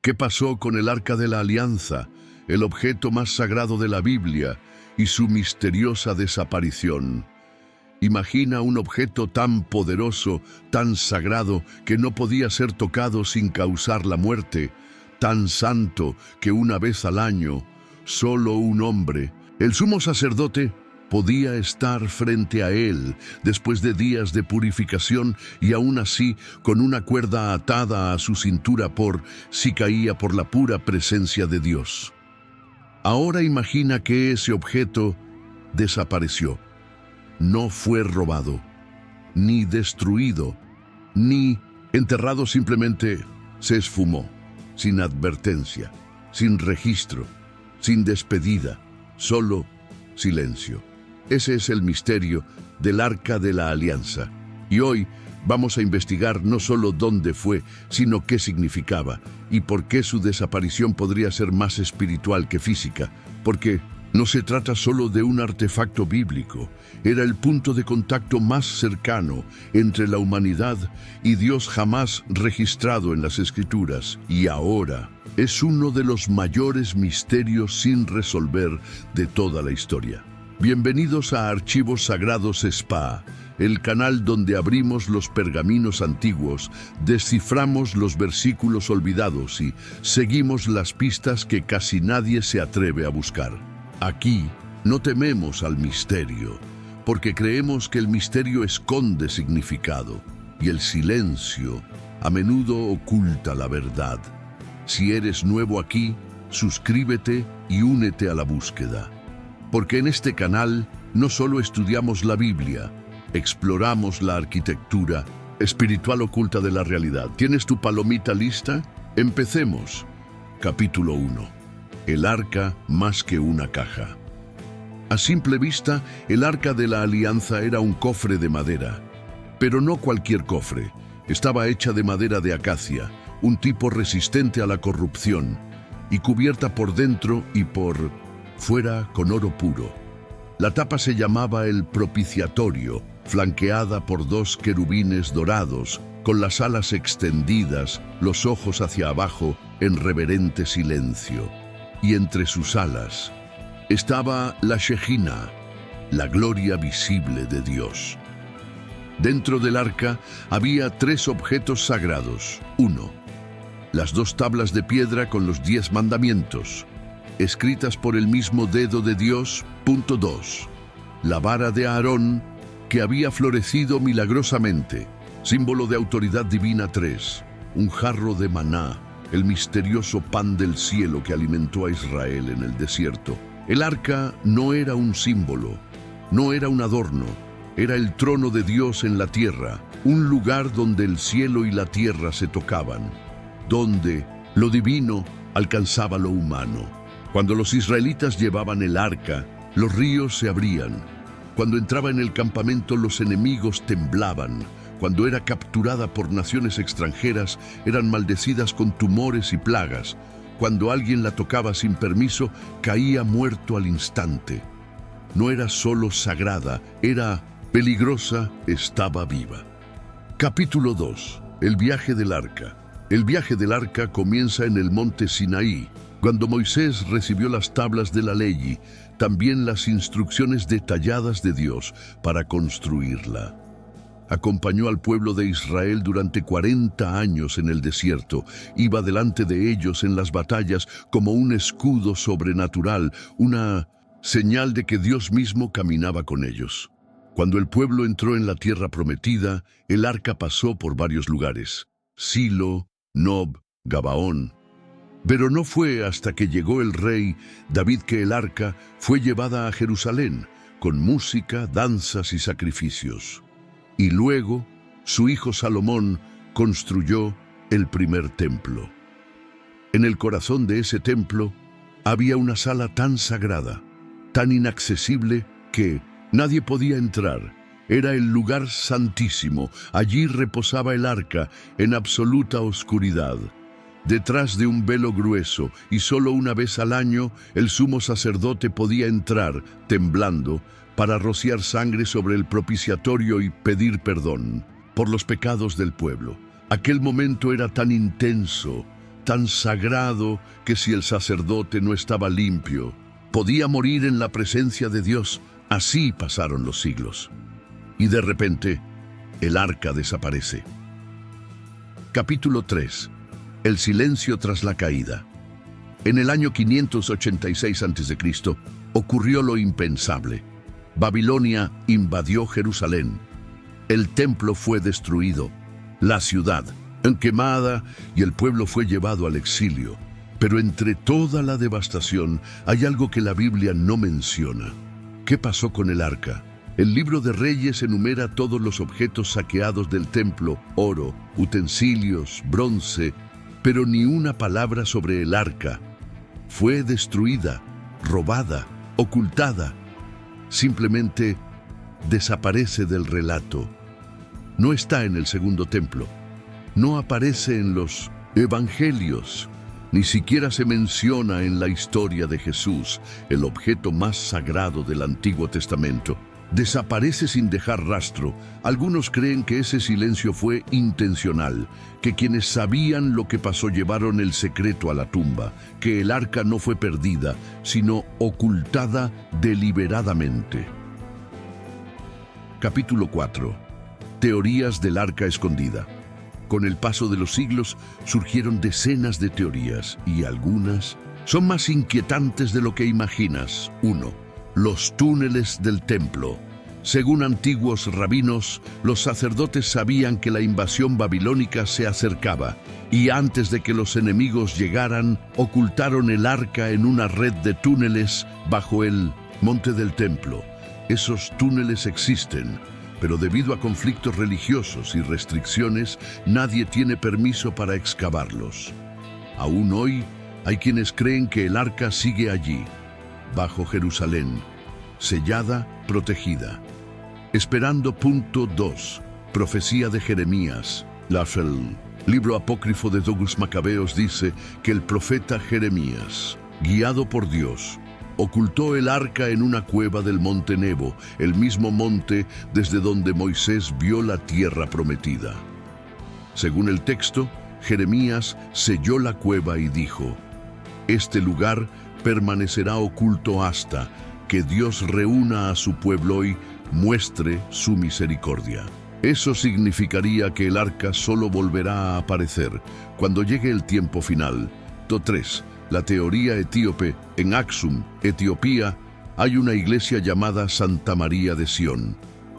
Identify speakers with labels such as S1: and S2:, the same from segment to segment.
S1: ¿Qué pasó con el Arca de la Alianza, el objeto más sagrado de la Biblia, y su misteriosa desaparición? Imagina un objeto tan poderoso, tan sagrado, que no podía ser tocado sin causar la muerte, tan santo que una vez al año, solo un hombre, el sumo sacerdote, podía estar frente a él después de días de purificación y aún así con una cuerda atada a su cintura por si caía por la pura presencia de Dios. Ahora imagina que ese objeto desapareció. No fue robado, ni destruido, ni enterrado, simplemente se esfumó, sin advertencia, sin registro, sin despedida, solo silencio. Ese es el misterio del Arca de la Alianza. Y hoy vamos a investigar no solo dónde fue, sino qué significaba y por qué su desaparición podría ser más espiritual que física. Porque no se trata solo de un artefacto bíblico, era el punto de contacto más cercano entre la humanidad y Dios jamás registrado en las Escrituras. Y ahora es uno de los mayores misterios sin resolver de toda la historia. Bienvenidos a Archivos Sagrados SPA, el canal donde abrimos los pergaminos antiguos, desciframos los versículos olvidados y seguimos las pistas que casi nadie se atreve a buscar. Aquí no tememos al misterio, porque creemos que el misterio esconde significado y el silencio a menudo oculta la verdad. Si eres nuevo aquí, suscríbete y únete a la búsqueda. Porque en este canal no solo estudiamos la Biblia, exploramos la arquitectura espiritual oculta de la realidad. ¿Tienes tu palomita lista? Empecemos. Capítulo 1. El arca más que una caja. A simple vista, el Arca de la Alianza era un cofre de madera. Pero no cualquier cofre. Estaba hecha de madera de acacia, un tipo resistente a la corrupción, y cubierta por dentro y por fuera con oro puro. La tapa se llamaba el propiciatorio, flanqueada por 2 querubines dorados, con las alas extendidas, los ojos hacia abajo, en reverente silencio. Y entre sus alas estaba la Shejina, la gloria visible de Dios. Dentro del arca había 3 objetos sagrados. 1. Las 2 tablas de piedra con los 10 mandamientos, escritas por el mismo dedo de Dios. 2. La vara de Aarón, que había florecido milagrosamente, símbolo de autoridad divina. 3. Un jarro de maná, el misterioso pan del cielo que alimentó a Israel en el desierto. El arca no era un símbolo, no era un adorno, era el trono de Dios en la tierra, un lugar donde el cielo y la tierra se tocaban, donde lo divino alcanzaba lo humano. Cuando los israelitas llevaban el arca, los ríos se abrían. Cuando entraba en el campamento, los enemigos temblaban. Cuando era capturada por naciones extranjeras, eran maldecidas con tumores y plagas. Cuando alguien la tocaba sin permiso, caía muerto al instante. No era solo sagrada, era peligrosa, estaba viva. Capítulo 2. El viaje del arca. El viaje del arca comienza en el monte Sinaí, cuando Moisés recibió las tablas de la ley y también las instrucciones detalladas de Dios para construirla. Acompañó al pueblo de Israel durante 40 años en el desierto. Iba delante de ellos en las batallas como un escudo sobrenatural, una señal de que Dios mismo caminaba con ellos. Cuando el pueblo entró en la tierra prometida, el arca pasó por varios lugares: Silo, Nob, Gabaón. Pero no fue hasta que llegó el rey David que el arca fue llevada a Jerusalén, con música, danzas y sacrificios. Y luego, su hijo Salomón construyó el primer templo. En el corazón de ese templo había una sala tan sagrada, tan inaccesible que nadie podía entrar. Era el lugar santísimo. Allí reposaba el arca en absoluta oscuridad, detrás de un velo grueso, y solo una vez al año el sumo sacerdote podía entrar, temblando, para rociar sangre sobre el propiciatorio y pedir perdón por los pecados del pueblo. Aquel momento era tan intenso, tan sagrado que si el sacerdote no estaba limpio, podía morir en la presencia de Dios. Así pasaron los siglos. Y de repente, el arca desaparece. Capítulo 3. El silencio tras la caída. En el año 586 a.C. ocurrió lo impensable. Babilonia invadió Jerusalén. El templo fue destruido, la ciudad quemada y el pueblo fue llevado al exilio. Pero entre toda la devastación hay algo que la Biblia no menciona. ¿Qué pasó con el arca? El libro de Reyes enumera todos los objetos saqueados del templo: oro, utensilios, bronce, pero ni una palabra sobre el arca. Fue destruida, robada, ocultada. Simplemente desaparece del relato. No está en el segundo templo. No aparece en los evangelios. Ni siquiera se menciona en la historia de Jesús, el objeto más sagrado del Antiguo Testamento. Desaparece sin dejar rastro. Algunos creen que ese silencio fue intencional, que quienes sabían lo que pasó llevaron el secreto a la tumba, que el arca no fue perdida, sino ocultada deliberadamente. Capítulo 4. Teorías del arca escondida. Con el paso de los siglos surgieron decenas de teorías y algunas son más inquietantes de lo que imaginas. 1. Los túneles del templo. Según antiguos rabinos, los sacerdotes sabían que la invasión babilónica se acercaba y antes de que los enemigos llegaran, ocultaron el arca en una red de túneles bajo el monte del templo. Esos túneles existen, pero debido a conflictos religiosos y restricciones, nadie tiene permiso para excavarlos. Aún hoy, hay quienes creen que el arca sigue allí, bajo Jerusalén, sellada, protegida. Esperando. 2. Profecía de Jeremías. El libro apócrifo de Douglas Macabeos dice que el profeta Jeremías, guiado por Dios, ocultó el arca en una cueva del monte Nebo, el mismo monte desde donde Moisés vio la tierra prometida. Según el texto, Jeremías selló la cueva y dijo: este lugar permanecerá oculto hasta que Dios reúna a su pueblo y muestre su misericordia. Eso significaría que el arca solo volverá a aparecer cuando llegue el tiempo final. 3. La teoría etíope. En Aksum, Etiopía, hay una iglesia llamada Santa María de Sión.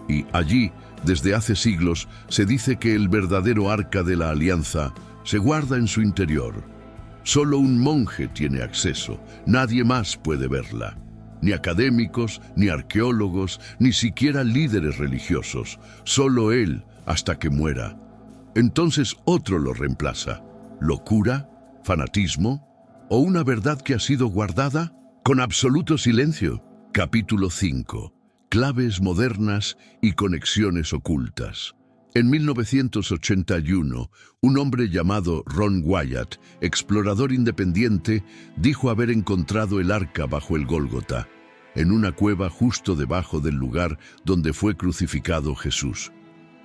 S1: Y allí, desde hace siglos, se dice que el verdadero arca de la alianza se guarda en su interior. Solo un monje tiene acceso, nadie más puede verla. Ni académicos, ni arqueólogos, ni siquiera líderes religiosos. Solo él, hasta que muera. Entonces otro lo reemplaza. ¿Locura? ¿Fanatismo? ¿O una verdad que ha sido guardada? Con absoluto silencio. Capítulo 5. Claves modernas y conexiones ocultas. En 1981, un hombre llamado Ron Wyatt, explorador independiente, dijo haber encontrado el arca bajo el Gólgota, en una cueva justo debajo del lugar donde fue crucificado Jesús.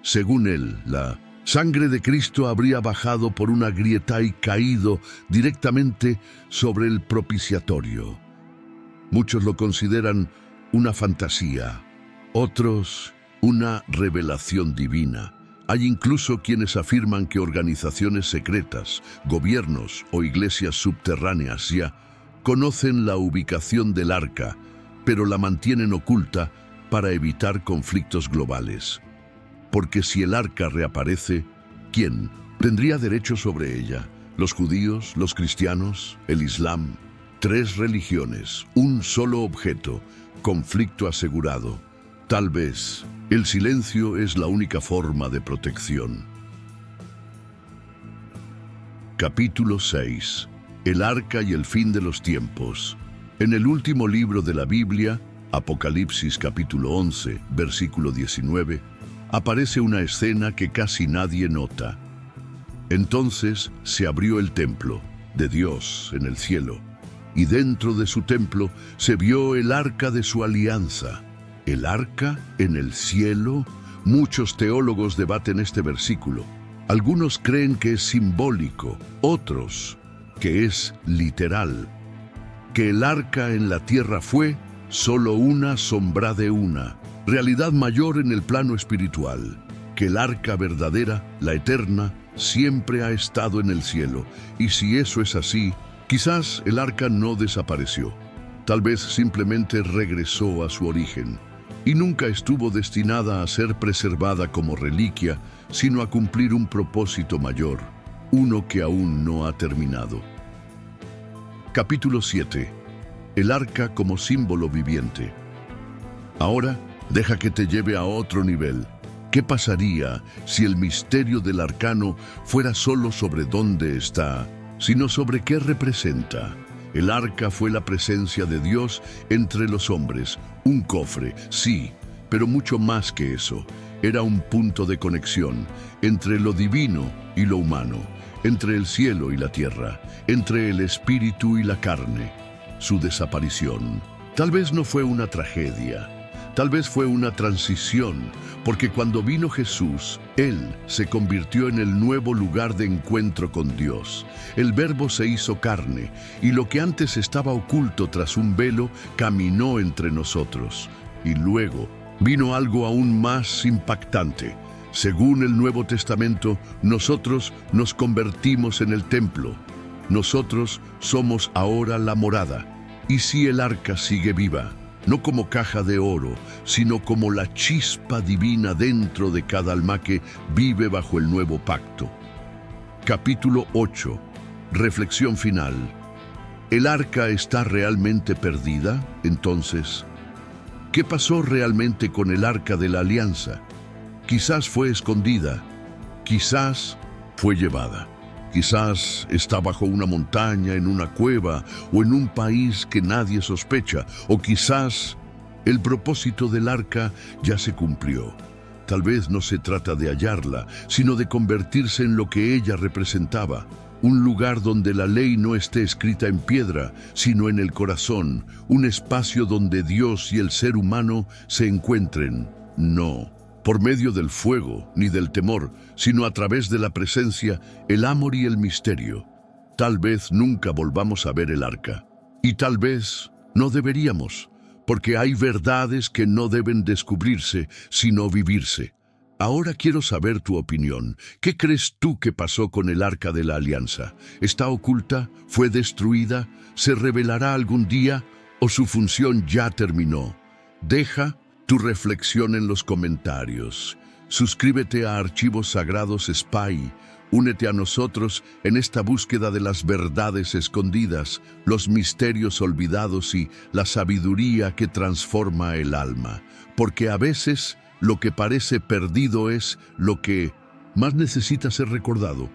S1: Según él, la sangre de Cristo habría bajado por una grieta y caído directamente sobre el propiciatorio. Muchos lo consideran una fantasía, otros una revelación divina. Hay incluso quienes afirman que organizaciones secretas, gobiernos o iglesias subterráneas ya conocen la ubicación del arca, pero la mantienen oculta para evitar conflictos globales. Porque si el arca reaparece, ¿quién tendría derecho sobre ella? ¿Los judíos, los cristianos, el Islam? 3 religiones, un solo objeto, conflicto asegurado. Tal vez el silencio es la única forma de protección. Capítulo 6. El arca y el fin de los tiempos. En el último libro de la Biblia, Apocalipsis capítulo 11, versículo 19, aparece una escena que casi nadie nota. Entonces se abrió el templo de Dios en el cielo, y dentro de su templo se vio el arca de su alianza. ¿El arca en el cielo? Muchos teólogos debaten este versículo. Algunos creen que es simbólico, otros que es literal. Que el arca en la tierra fue solo una sombra de una, realidad mayor en el plano espiritual. Que el arca verdadera, la eterna, siempre ha estado en el cielo. Y si eso es así, quizás el arca no desapareció. Tal vez simplemente regresó a su origen. Y nunca estuvo destinada a ser preservada como reliquia, sino a cumplir un propósito mayor, uno que aún no ha terminado. Capítulo 7. El arca como símbolo viviente. Ahora, deja que te lleve a otro nivel. ¿Qué pasaría si el misterio del arcano fuera solo sobre dónde está, sino sobre qué representa? El arca fue la presencia de Dios entre los hombres, un cofre, sí, pero mucho más que eso. Era un punto de conexión entre lo divino y lo humano, entre el cielo y la tierra, entre el espíritu y la carne. Su desaparición tal vez no fue una tragedia, tal vez fue una transición, porque cuando vino Jesús, Él se convirtió en el nuevo lugar de encuentro con Dios. El Verbo se hizo carne, y lo que antes estaba oculto tras un velo caminó entre nosotros. Y luego vino algo aún más impactante. Según el Nuevo Testamento, nosotros nos convertimos en el templo. Nosotros somos ahora la morada. Y si el arca sigue viva, no como caja de oro, sino como la chispa divina dentro de cada alma que vive bajo el nuevo pacto. Capítulo 8. Reflexión final. ¿El arca está realmente perdida? Entonces, ¿qué pasó realmente con el arca de la alianza? Quizás fue escondida, quizás fue llevada. Quizás está bajo una montaña, en una cueva o en un país que nadie sospecha. O quizás el propósito del arca ya se cumplió. Tal vez no se trata de hallarla, sino de convertirse en lo que ella representaba. Un lugar donde la ley no esté escrita en piedra, sino en el corazón. Un espacio donde Dios y el ser humano se encuentren. No por medio del fuego ni del temor, sino a través de la presencia, el amor y el misterio. Tal vez nunca volvamos a ver el arca. Y tal vez no deberíamos, porque hay verdades que no deben descubrirse, sino vivirse. Ahora quiero saber tu opinión. ¿Qué crees tú que pasó con el arca de la alianza? ¿Está oculta? ¿Fue destruida? ¿Se revelará algún día? ¿O su función ya terminó? Deja tu reflexión en los comentarios. Suscríbete a Archivos Sagrados Spy. Únete a nosotros en esta búsqueda de las verdades escondidas, los misterios olvidados y la sabiduría que transforma el alma. Porque a veces lo que parece perdido es lo que más necesita ser recordado.